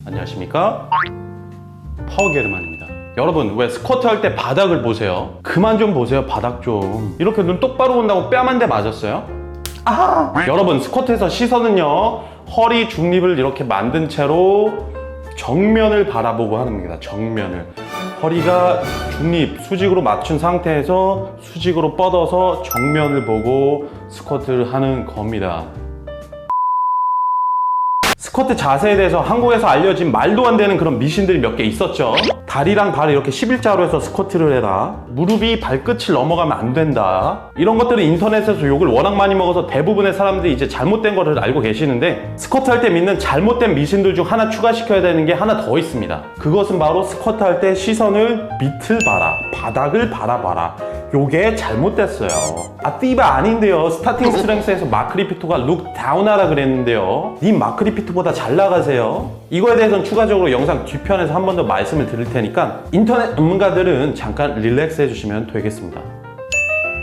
안녕하십니까? 파워게르만입니다. 여러분, 왜 스쿼트 할 때 바닥을 보세요? 그만 좀 보세요, 바닥 좀. 이렇게 눈 똑바로 본다고 뺨 한 대 맞았어요? 아하! 여러분, 스쿼트에서 시선은요, 허리 중립을 이렇게 만든 채로 정면을 바라보고 하는 겁니다. 정면을. 허리가 중립, 수직으로 맞춘 상태에서 수직으로 뻗어서 정면을 보고 스쿼트를 하는 겁니다. 스쿼트 자세에 대해서 한국에서 알려진 말도 안 되는 그런 미신들이 몇 개 있었죠. 다리랑 발을 이렇게 11자로 해서 스쿼트를 해라. 무릎이 발끝을 넘어가면 안 된다. 이런 것들은 인터넷에서 욕을 워낙 많이 먹어서 대부분의 사람들이 이제 잘못된 거를 알고 계시는데, 스쿼트 할 때 믿는 잘못된 미신들 중 하나 추가시켜야 되는 게 하나 더 있습니다. 그것은 바로 스쿼트 할 때 시선을 밑을 봐라, 바닥을 바라봐라. 요게 잘못됐어요. 띠바 아닌데요. 스타팅 스트렝스에서 마크 리피토가 룩 다운하라 그랬는데요. 님 마크 리피토보다 잘 나가세요. 이거에 대해서는 추가적으로 영상 뒤편에서 한 번 더 말씀을 드릴 테니까 인터넷 전문가들은 잠깐 릴렉스 해주시면 되겠습니다.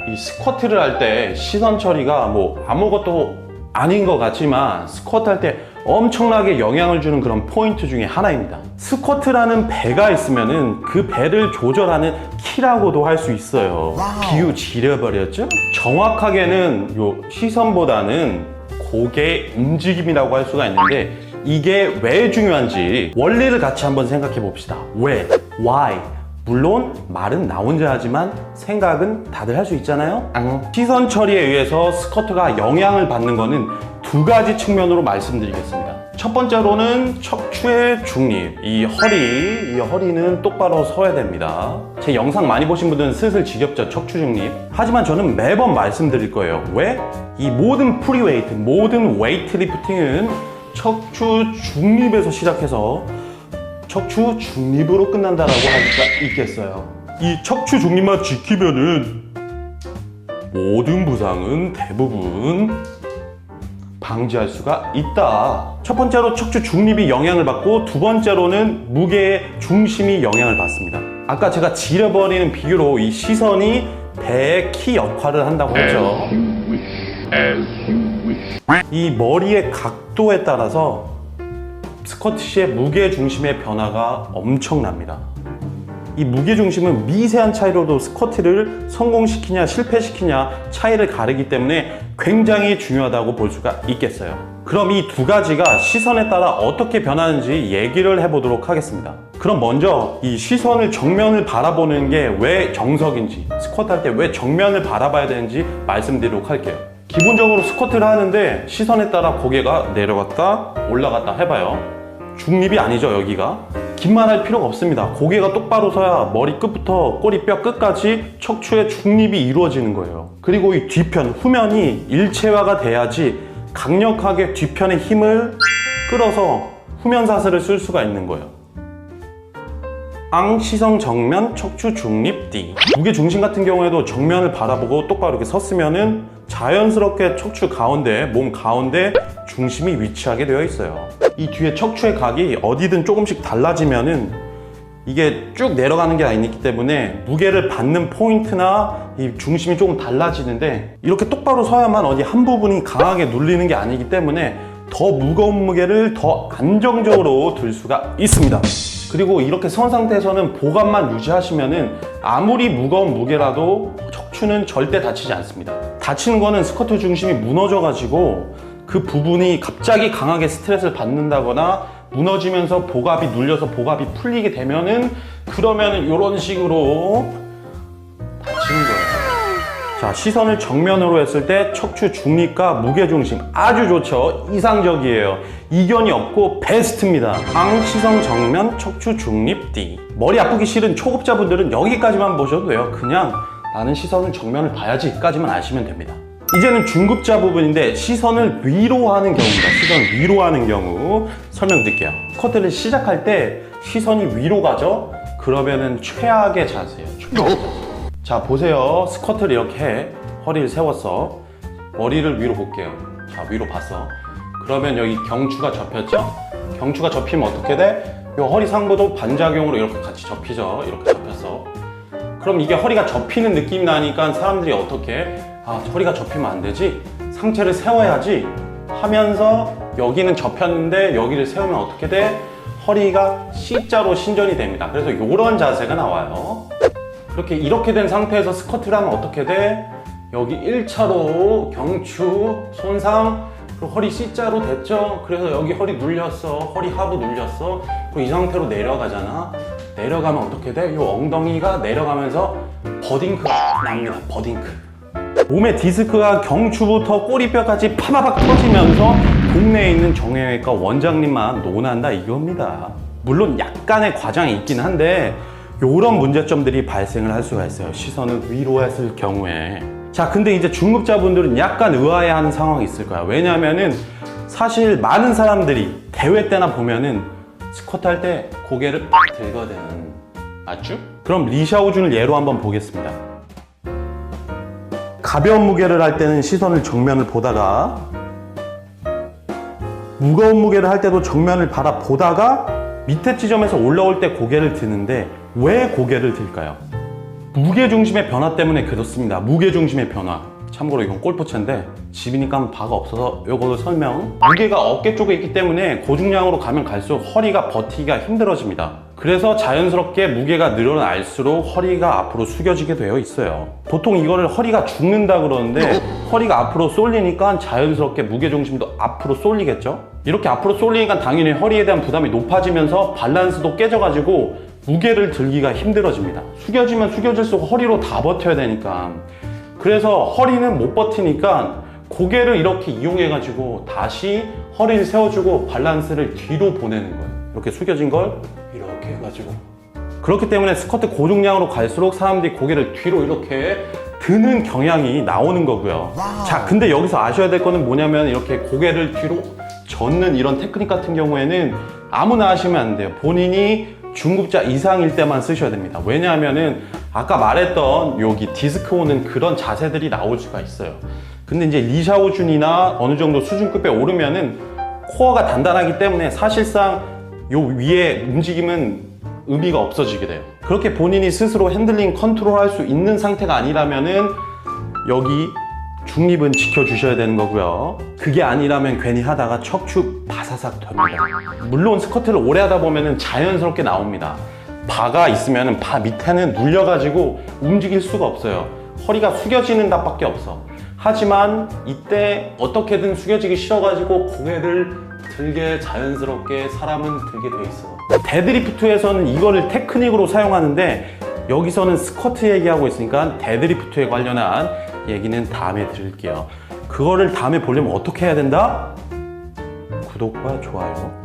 이 스쿼트를 할 때 시선 처리가 뭐 아무것도 아닌 것 같지만 스쿼트 할 때 엄청나게 영향을 주는 그런 포인트 중에 하나입니다. 스쿼트라는 배가 있으면은 그 배를 조절하는 키라고도 할 수 있어요. 비유 지려버렸죠? 정확하게는 요 시선보다는 고개 움직임이라고 할 수가 있는데, 이게 왜 중요한지 원리를 같이 한번 생각해 봅시다. 왜? Why? 물론 말은 나 혼자 하지만 생각은 다들 할 수 있잖아요. 시선 처리에 의해서 스쿼트가 영향을 받는 거는 두 가지 측면으로 말씀드리겠습니다. 첫 번째로는 척추의 중립, 이 허리는 똑바로 서야 됩니다. 제 영상 많이 보신 분들은 슬슬 지겹죠, 척추 중립. 하지만 저는 매번 말씀드릴 거예요. 왜? 이 모든 프리웨이트, 모든 웨이트 리프팅은 척추 중립에서 시작해서 척추 중립으로 끝난다라고 할 수가 있겠어요. 이 척추 중립만 지키면은 모든 부상은 대부분 방지할 수가 있다. 첫 번째로 척추 중립이 영향을 받고, 두 번째로는 무게의 중심이 영향을 받습니다. 아까 제가 지려버리는 비유로 이 시선이 배의 키 역할을 한다고 했죠. 이 머리의 각도에 따라서 스쿼트 시의 무게 중심의 변화가 엄청납니다. 이 무게 중심은 미세한 차이로도 스쿼트를 성공시키냐 실패시키냐 차이를 가르기 때문에 굉장히 중요하다고 볼 수가 있겠어요. 그럼 이 두 가지가 시선에 따라 어떻게 변하는지 얘기를 해보도록 하겠습니다. 그럼 먼저 이 시선을 정면을 바라보는 게 왜 정석인지, 스쿼트 할 때 왜 정면을 바라봐야 되는지 말씀드리도록 할게요. 기본적으로 스쿼트를 하는데 시선에 따라 고개가 내려갔다 올라갔다 해봐요. 중립이 아니죠, 여기가. 긴 말 할 필요가 없습니다. 고개가 똑바로 서야 머리 끝부터 꼬리뼈 끝까지 척추의 중립이 이루어지는 거예요. 그리고 이 뒤편, 후면이 일체화가 돼야지 강력하게 뒤편의 힘을 끌어서 후면 사슬을 쓸 수가 있는 거예요. 시선 정면, 척추 중립, D. 무게 중심 같은 경우에도 정면을 바라보고 똑바로 이렇게 섰으면은 자연스럽게 척추 가운데, 몸 가운데 중심이 위치하게 되어 있어요. 이 뒤에 척추의 각이 어디든 조금씩 달라지면은 이게 쭉 내려가는 게 아니기 때문에 무게를 받는 포인트나 이 중심이 조금 달라지는데, 이렇게 똑바로 서야만 어디 한 부분이 강하게 눌리는 게 아니기 때문에 더 무거운 무게를 더 안정적으로 들 수가 있습니다. 그리고 이렇게 선 상태에서는 보감만 유지하시면은 아무리 무거운 무게라도 척추는 절대 다치지 않습니다. 다치는 거는 스쿼트 중심이 무너져가지고 그 부분이 갑자기 강하게 스트레스를 받는다거나 무너지면서 복압이 눌려서 복압이 풀리게 되면은, 그러면은 이런 식으로 다치는 거예요. 자, 시선을 정면으로 했을 때 척추 중립과 무게 중심 아주 좋죠. 이상적이에요. 이견이 없고 베스트입니다. 시선 정면, 척추 중립, D. 머리 아프기 싫은 초급자분들은 여기까지만 보셔도 돼요. 그냥 나는 시선을 정면을 봐야지까지만 아시면 됩니다. 이제는 중급자 부분인데, 시선을 위로 하는 경우입니다. 시선 위로 하는 경우 설명드릴게요. 스쿼트를 시작할 때 시선이 위로 가죠? 그러면은 최악의 자세예요. 최악의 자세. 자, 보세요. 스쿼트를 이렇게 해. 허리를 세웠어. 머리를 위로 볼게요. 자, 위로 봤어. 그러면 여기 경추가 접혔죠? 경추가 접히면 어떻게 돼? 이 허리 상부도 반작용으로 이렇게 같이 접히죠? 이렇게 접혔어. 그럼 이게 허리가 접히는 느낌이 나니까 사람들이 어떻게, 허리가 접히면 안 되지? 상체를 세워야지 하면서 여기는 접혔는데 여기를 세우면 어떻게 돼? 허리가 C자로 신전이 됩니다. 그래서 이런 자세가 나와요. 이렇게 된 상태에서 스쿼트를 하면 어떻게 돼? 여기 1차로 경추, 손상, 그리고 허리 C자로 됐죠? 그래서 여기 허리 눌렸어. 허리 하부 눌렸어. 그리고 이 상태로 내려가잖아. 내려가면 어떻게 돼? 이 엉덩이가 내려가면서 버딩크가 납니다. 버딩크. 몸의 디스크가 경추부터 꼬리뼈까지 파바박 터지면서 동네에 있는 정형외과 원장님만 논한다 이겁니다. 물론 약간의 과장이 있긴 한데 이런 문제점들이 발생을 할 수가 있어요. 시선을 위로 했을 경우에. 자, 근데 이제 중급자분들은 약간 의아해하는 상황이 있을 거야. 왜냐면은 사실 많은 사람들이 대회 때나 보면은 스쿼트 할 때 고개를 빡 들거든. 맞죠? 그럼 리샤오준을 예로 한번 보겠습니다. 가벼운 무게를 할 때는 시선을 정면을 보다가, 무거운 무게를 할 때도 정면을 바라보다가 밑에 지점에서 올라올 때 고개를 드는데 왜 고개를 들까요? 무게중심의 변화 때문에 그렇습니다. 무게중심의 변화. 참고로 이건 골프채인데 집이니까 바가 없어서 요거도 설명. 무게가 어깨 쪽에 있기 때문에 고중량으로 가면 갈수록 허리가 버티기가 힘들어집니다. 그래서 자연스럽게 무게가 늘어날수록 허리가 앞으로 숙여지게 되어 있어요. 보통 이거를 허리가 죽는다 그러는데 허리가 앞으로 쏠리니까 자연스럽게 무게중심도 앞으로 쏠리겠죠? 이렇게 앞으로 쏠리니까 당연히 허리에 대한 부담이 높아지면서 밸런스도 깨져가지고 무게를 들기가 힘들어집니다. 숙여지면 숙여질수록 허리로 다 버텨야 되니까. 그래서 허리는 못 버티니까 고개를 이렇게 이용해가지고 다시 허리를 세워주고 밸런스를 뒤로 보내는 거예요. 이렇게 숙여진 걸 이렇게 해가지고. 그렇기 때문에 스쿼트 고중량으로 갈수록 사람들이 고개를 뒤로 이렇게 드는 경향이 나오는 거고요. 자, 근데 여기서 아셔야 될 거는 뭐냐면 이렇게 고개를 뒤로 젓는 이런 테크닉 같은 경우에는 아무나 하시면 안 돼요. 본인이 중급자 이상일 때만 쓰셔야 됩니다. 왜냐하면은 아까 말했던 여기 디스크 오는 그런 자세들이 나올 수가 있어요. 근데 이제 리샤오준이나 어느 정도 수준급에 오르면은 코어가 단단하기 때문에 사실상 요 위에 움직임은 의미가 없어지게 돼요. 그렇게 본인이 스스로 핸들링 컨트롤 할 수 있는 상태가 아니라면은 여기 중립은 지켜주셔야 되는 거고요. 그게 아니라면 괜히 하다가 척추 바사삭 됩니다. 물론 스쿼트를 오래 하다 보면은 자연스럽게 나옵니다. 바가 있으면은 바 밑에는 눌려가지고 움직일 수가 없어요. 허리가 숙여지는 답밖에 없어. 하지만 이때 어떻게든 숙여지기 싫어가지고 고개를 들게 자연스럽게 사람은 들게 돼 있어. 데드리프트에서는 이거를 테크닉으로 사용하는데 여기서는 스쿼트 얘기하고 있으니까 데드리프트에 관련한 얘기는 다음에 드릴게요. 그거를 다음에 보려면 어떻게 해야 된다? 구독과 좋아요.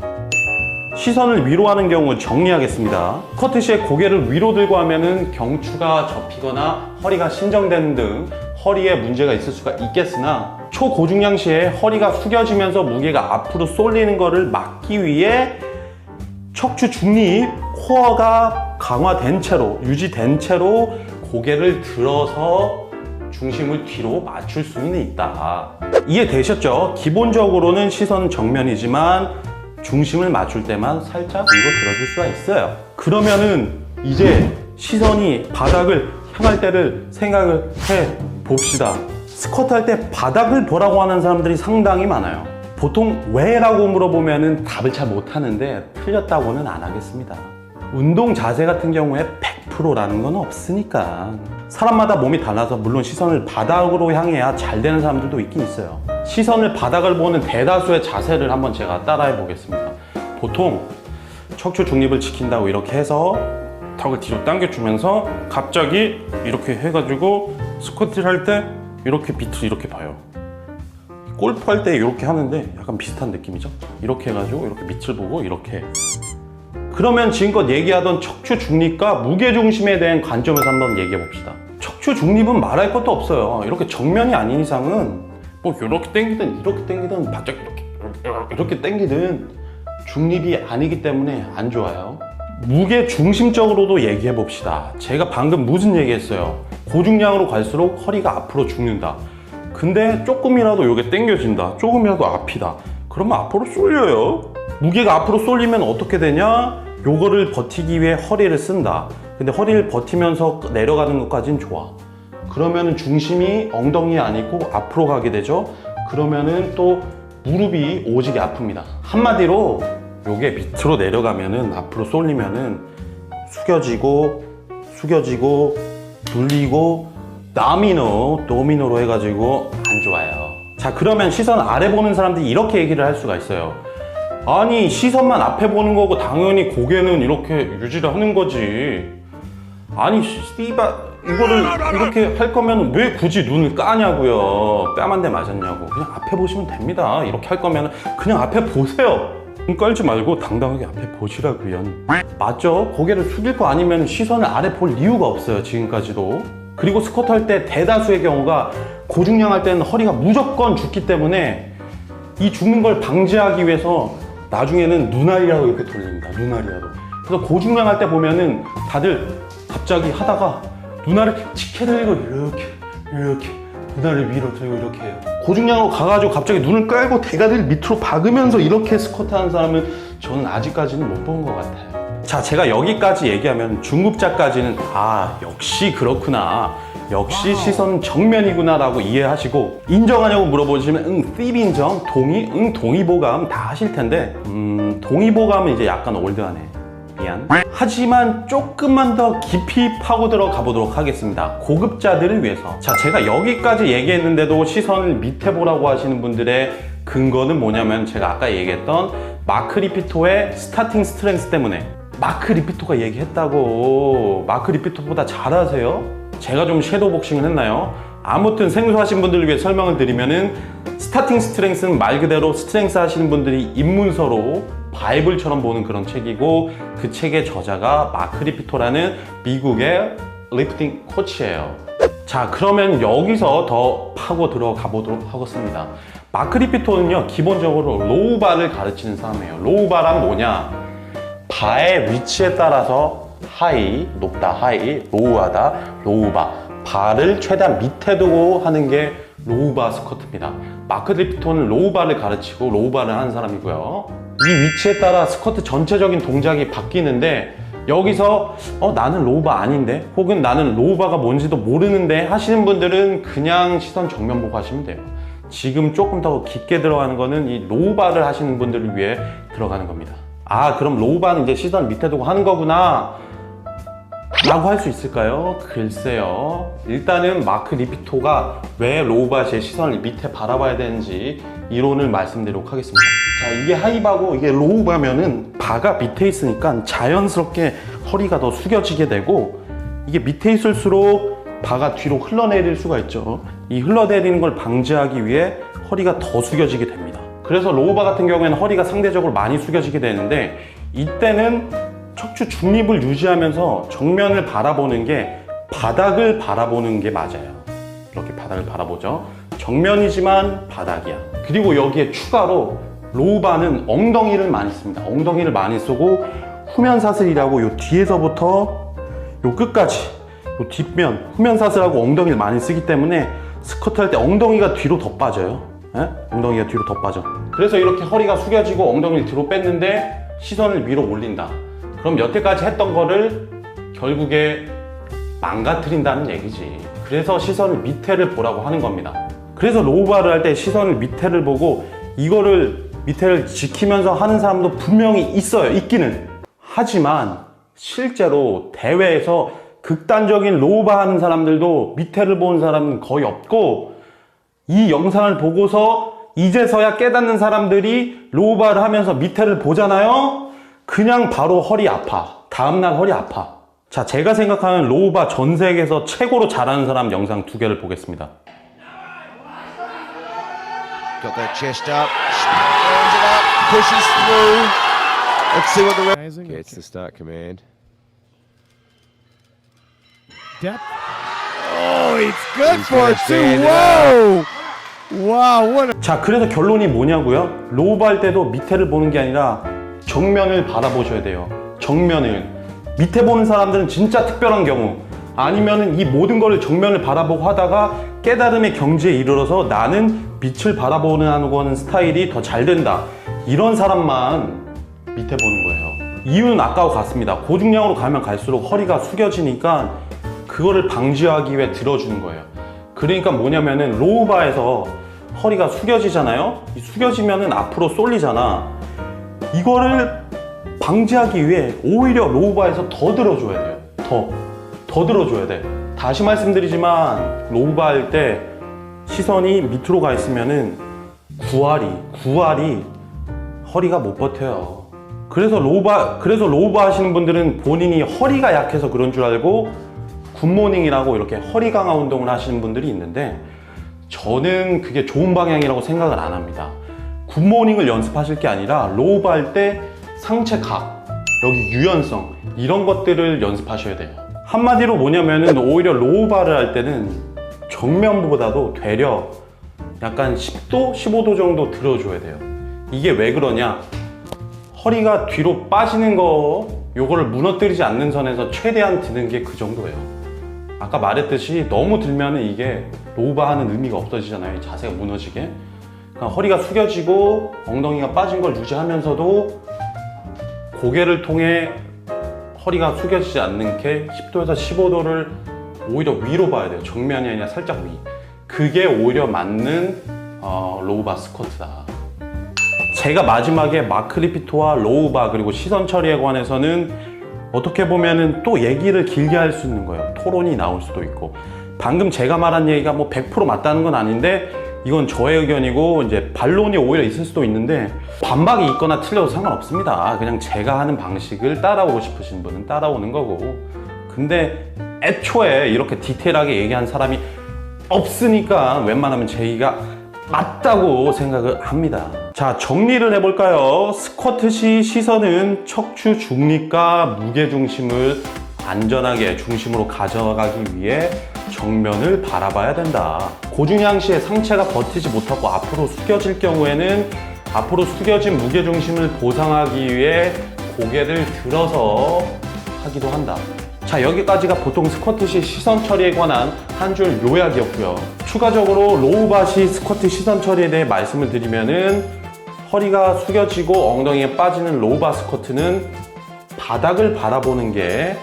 시선을 위로 하는 경우 정리하겠습니다. 스쿼트 시에 고개를 위로 들고 하면은 경추가 접히거나 허리가 신정되는 등 허리에 문제가 있을 수가 있겠으나 초고중량 시에 허리가 숙여지면서 무게가 앞으로 쏠리는 것을 막기 위해 척추 중립, 코어가 강화된 채로, 유지된 채로 고개를 들어서 중심을 뒤로 맞출 수는 있다. 이해되셨죠? 기본적으로는 시선은 정면이지만 중심을 맞출 때만 살짝 위로 들어줄 수가 있어요. 그러면은 이제 시선이 바닥을 향할 때를 생각을 해 봅시다. 스쿼트 할 때 바닥을 보라고 하는 사람들이 상당히 많아요. 보통 왜? 라고 물어보면은 답을 잘 못하는데 틀렸다고는 안 하겠습니다. 운동 자세 같은 경우에 100%라는 건 없으니까. 사람마다 몸이 달라서 물론 시선을 바닥으로 향해야 잘 되는 사람들도 있긴 있어요. 시선을 바닥을 보는 대다수의 자세를 한번 제가 따라해 보겠습니다. 보통 척추 중립을 지킨다고 이렇게 해서 턱을 뒤로 당겨주면서 갑자기 이렇게 해가지고 스쿼트를 할 때 이렇게 밑을 이렇게 봐요. 골프 할 때 이렇게 하는데 약간 비슷한 느낌이죠? 이렇게 해가지고 이렇게 밑을 보고 이렇게. 그러면 지금껏 얘기하던 척추 중립과 무게중심에 대한 관점에서 한번 얘기해 봅시다. 척추 중립은 말할 것도 없어요. 이렇게 정면이 아닌 이상은 뭐 이렇게 당기든 이렇게 당기든 바짝 이렇게 당기든 중립이 아니기 때문에 안 좋아요. 무게중심적으로도 얘기해 봅시다. 제가 방금 무슨 얘기했어요? 고중량으로 갈수록 허리가 앞으로 죽는다. 근데 조금이라도 이게 당겨진다. 조금이라도 앞이다. 그러면 앞으로 쏠려요. 무게가 앞으로 쏠리면 어떻게 되냐? 요거를 버티기 위해 허리를 쓴다. 근데 허리를 버티면서 내려가는 것까진 좋아. 그러면은 중심이 엉덩이 아니고 앞으로 가게 되죠. 그러면은 또 무릎이 오지게 아픕니다. 한마디로 요게 밑으로 내려가면은 앞으로 쏠리면은 숙여지고 숙여지고 눌리고 도미노로 해가지고 안 좋아요. 자, 그러면 시선 아래 보는 사람들이 이렇게 얘기를 할 수가 있어요. 아니, 시선만 앞에 보는 거고 당연히 고개는 이렇게 유지를 하는 거지. 아니, 이거를 이렇게 할 거면 왜 굳이 눈을 까냐고요. 뺨 한 대 맞았냐고. 그냥 앞에 보시면 됩니다. 이렇게 할 거면 그냥 앞에 보세요. 눈 깔지 말고 당당하게 앞에 보시라고요. 맞죠? 고개를 숙일 거 아니면 시선을 아래 볼 이유가 없어요, 지금까지도. 그리고 스쿼트 할 때 대다수의 경우가 고중량 할 때는 허리가 무조건 죽기 때문에 이 죽는 걸 방지하기 위해서 나중에는 눈알이라도 이렇게 돌립니다. 눈알이라도. 그래서 고중량 할 때 보면은 다들 갑자기 하다가 눈알을 치켜 들고 이렇게 눈알을 위로 들고 이렇게 해요. 고중량으로 가가지고 갑자기 눈을 깔고 대가리를 밑으로 박으면서 이렇게 스쿼트 하는 사람은 저는 아직까지는 못 본 것 같아요. 자, 제가 여기까지 얘기하면 중급자까지는 역시 그렇구나, 역시 시선 정면이구나 라고 이해하시고, 인정하냐고 물어보시면 띠비 인정, 동의보감 다 하실 텐데 동의보감은 이제 약간 올드하네, 미안. 하지만 조금만 더 깊이 파고 들어가 보도록 하겠습니다. 고급자들을 위해서. 자, 제가 여기까지 얘기했는데도 시선을 밑에 보라고 하시는 분들의 근거는 뭐냐면, 제가 아까 얘기했던 마크 리피토의 스타팅 스트렝스 때문에. 마크 리피토가 얘기했다고 마크 리피토보다 잘하세요? 제가 좀 섀도우 복싱을 했나요? 아무튼 생소하신 분들을 위해 설명을 드리면은, 스타팅 스트렝스는 말 그대로 스트렝스 하시는 분들이 입문서로 바이블처럼 보는 그런 책이고, 그 책의 저자가 마크 리피토라는 미국의 리프팅 코치예요. 자, 그러면 여기서 더 파고 들어가 보도록 하겠습니다. 마크 리피토는요, 기본적으로 로우바를 가르치는 사람이에요. 로우바란 뭐냐? 바의 위치에 따라서 하이, 높다, 하이, 로우하다, 로우바. 바를 최대한 밑에 두고 하는 게 로우바 스쿼트입니다. 마크 리피토는 로우바를 가르치고 로우바를 하는 사람이고요. 이 위치에 따라 스쿼트 전체적인 동작이 바뀌는데, 여기서 나는 로우바 아닌데, 혹은 나는 로우바가 뭔지도 모르는데 하시는 분들은 그냥 시선 정면 보고 하시면 돼요. 지금 조금 더 깊게 들어가는 거는 이 로우바를 하시는 분들을 위해 들어가는 겁니다. 그럼 로우바는 이제 시선 밑에 두고 하는 거구나 라고 할 수 있을까요? 글쎄요. 일단은 마크 리피토가 왜 로우바 제 시선을 밑에 바라봐야 되는지 이론을 말씀드리도록 하겠습니다. 자, 이게 하이바고 이게 로우바면은 바가 밑에 있으니까 자연스럽게 허리가 더 숙여지게 되고, 이게 밑에 있을수록 바가 뒤로 흘러내릴 수가 있죠. 이 흘러내리는 걸 방지하기 위해 허리가 더 숙여지게 됩니다. 그래서 로우바 같은 경우에는 허리가 상대적으로 많이 숙여지게 되는데, 이때는 척추 중립을 유지하면서 정면을 바라보는 게 바닥을 바라보는 게 맞아요. 이렇게 바닥을 바라보죠. 정면이지만 바닥이야. 그리고 여기에 추가로 로우바는 엉덩이를 많이 씁니다. 엉덩이를 많이 쓰고 후면사슬이라고 요 뒤에서부터 요 끝까지 요 뒷면 후면사슬하고 엉덩이를 많이 쓰기 때문에 스쿼트 할 때 엉덩이가 뒤로 더 빠져요. 엉덩이가 뒤로 더 빠져. 그래서 이렇게 허리가 숙여지고 엉덩이를 뒤로 뺐는데 시선을 위로 올린다. 그럼 여태까지 했던 거를 결국에 망가뜨린다는 얘기지. 그래서 시선을 밑에를 보라고 하는 겁니다. 그래서 로우바를 할 때 시선을 밑에를 보고, 이거를 밑에를 지키면서 하는 사람도 분명히 있어요. 있기는. 하지만 실제로 대회에서 극단적인 로우바 하는 사람들도 밑에를 보는 사람은 거의 없고, 이 영상을 보고서 이제서야 깨닫는 사람들이 로우바를 하면서 밑에를 보잖아요? 그냥 바로 허리 아파. 다음날 허리 아파. 자, 제가 생각하는 로우바 전 세계에서 최고로 잘하는 사람 영상 2개를 보겠습니다. Got their chest up, stands it up, pushes through. Let's see what the ref gets the start command. Depth. Oh, it's good for two. Whoa! Wow, what a... 자, 그래서 결론이 뭐냐고요? 로우바 할 때도 밑에를 보는 게 아니라 정면을 바라보셔야 돼요. 정면을. 밑에 보는 사람들은 진짜 특별한 경우, 아니면은 이 모든 거를 정면을 바라보고 하다가 깨달음의 경지에 이르러서 나는 빛을 바라보는 스타일이 더 잘 된다, 이런 사람만 밑에 보는 거예요. 이유는 아까와 같습니다. 고중량으로 가면 갈수록 허리가 숙여지니까 그거를 방지하기 위해 들어주는 거예요. 그러니까 뭐냐면은 로우바에서 허리가 숙여지잖아요. 이 숙여지면은 앞으로 쏠리잖아. 이거를 방지하기 위해 오히려 로우바에서 더 들어줘야 돼요. 더 들어줘야 돼. 다시 말씀드리지만 로우바 할 때 시선이 밑으로 가 있으면은 구알이 허리가 못 버텨요. 그래서 로우바 하시는 분들은 본인이 허리가 약해서 그런 줄 알고 굿모닝이라고 이렇게 허리 강화 운동을 하시는 분들이 있는데, 저는 그게 좋은 방향이라고 생각을 안 합니다. 굿모닝을 연습하실 게 아니라 로우바 할 때 상체 각, 여기 유연성, 이런 것들을 연습하셔야 돼요. 한마디로 뭐냐면은 오히려 로우바를 할 때는 정면보다도 되려 약간 10도, 15도 정도 들어줘야 돼요. 이게 왜 그러냐? 허리가 뒤로 빠지는 거, 요거를 무너뜨리지 않는 선에서 최대한 드는 게 그 정도예요. 아까 말했듯이 너무 들면은 이게 로우바 하는 의미가 없어지잖아요. 자세가 무너지게. 그러니까 허리가 숙여지고 엉덩이가 빠진 걸 유지하면서도 고개를 통해 허리가 숙여지지 않게 10도에서 15도를 오히려 위로 봐야 돼요. 정면이 아니라 살짝 위. 그게 오히려 맞는 로우바 스쿼트다. 제가 마지막에 마크 리피토와 로우바 그리고 시선 처리에 관해서는 어떻게 보면은 또 얘기를 길게 할 수 있는 거예요. 토론이 나올 수도 있고. 방금 제가 말한 얘기가 뭐 100% 맞다는 건 아닌데, 이건 저의 의견이고 이제 반론이 오히려 있을 수도 있는데, 반박이 있거나 틀려도 상관없습니다. 그냥 제가 하는 방식을 따라오고 싶으신 분은 따라오는 거고. 근데 애초에 이렇게 디테일하게 얘기한 사람이 없으니까 웬만하면 제 얘기가 맞다고 생각을 합니다. 자, 정리를 해볼까요? 스쿼트 시 시선은 척추 중립과 무게중심을 안전하게 중심으로 가져가기 위해 정면을 바라봐야 된다. 고중량시에 상체가 버티지 못하고 앞으로 숙여질 경우에는 앞으로 숙여진 무게중심을 보상하기 위해 고개를 들어서 하기도 한다. 자, 여기까지가 보통 스쿼트 시 시선 처리에 관한 한 줄 요약이었고요. 추가적으로 로우바 시 스쿼트 시선 처리에 대해 말씀을 드리면은, 허리가 숙여지고 엉덩이에 빠지는 로우바 스쿼트는 바닥을 바라보는 게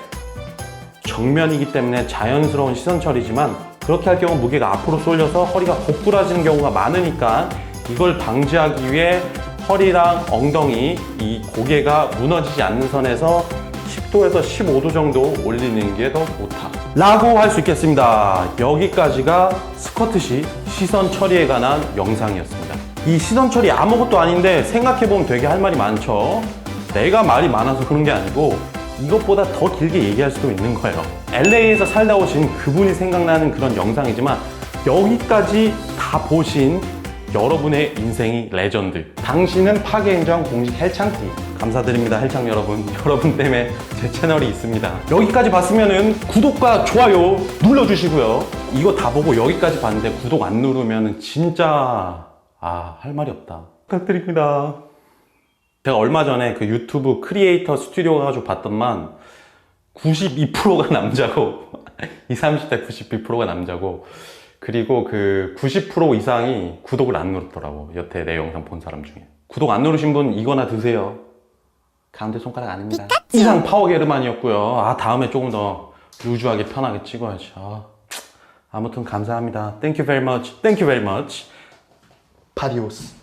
정면이기 때문에 자연스러운 시선 처리지만, 그렇게 할 경우 무게가 앞으로 쏠려서 허리가 고꾸라지는 경우가 많으니까 이걸 방지하기 위해 허리랑 엉덩이, 이 고개가 무너지지 않는 선에서 10도에서 15도 정도 올리는 게 더 좋다 라고 할 수 있겠습니다. 여기까지가 스쿼트 시 시선 처리에 관한 영상이었습니다. 이 시선 처리 아무것도 아닌데 생각해보면 되게 할 말이 많죠. 내가 말이 많아서 그런 게 아니고 이것보다 더 길게 얘기할 수도 있는 거예요. LA에서 살다 오신 그분이 생각나는 그런 영상이지만, 여기까지 다 보신 여러분의 인생이 레전드. 당신은 파괴인정 공식 헬창띠. 감사드립니다, 헬창 여러분. 여러분 때문에 제 채널이 있습니다. 여기까지 봤으면은 구독과 좋아요 눌러주시고요. 이거 다 보고 여기까지 봤는데 구독 안 누르면은 진짜 할 말이 없다. 부탁드립니다. 제가 얼마 전에 그 유튜브 크리에이터 스튜디오 가가지고 봤더만 92%가 남자고 20, 30대 92%가 남자고, 그리고 그 90% 이상이 구독을 안 누르더라고. 여태 내 영상 본 사람 중에. 구독 안 누르신 분 이거나 드세요. 가운데 손가락 아닙니다. 이상 파워게르만이었고요. 다음에 조금 더 루즈하게 편하게 찍어야지. 아무튼 감사합니다. Thank you very much. Thank you very much. 파디오스.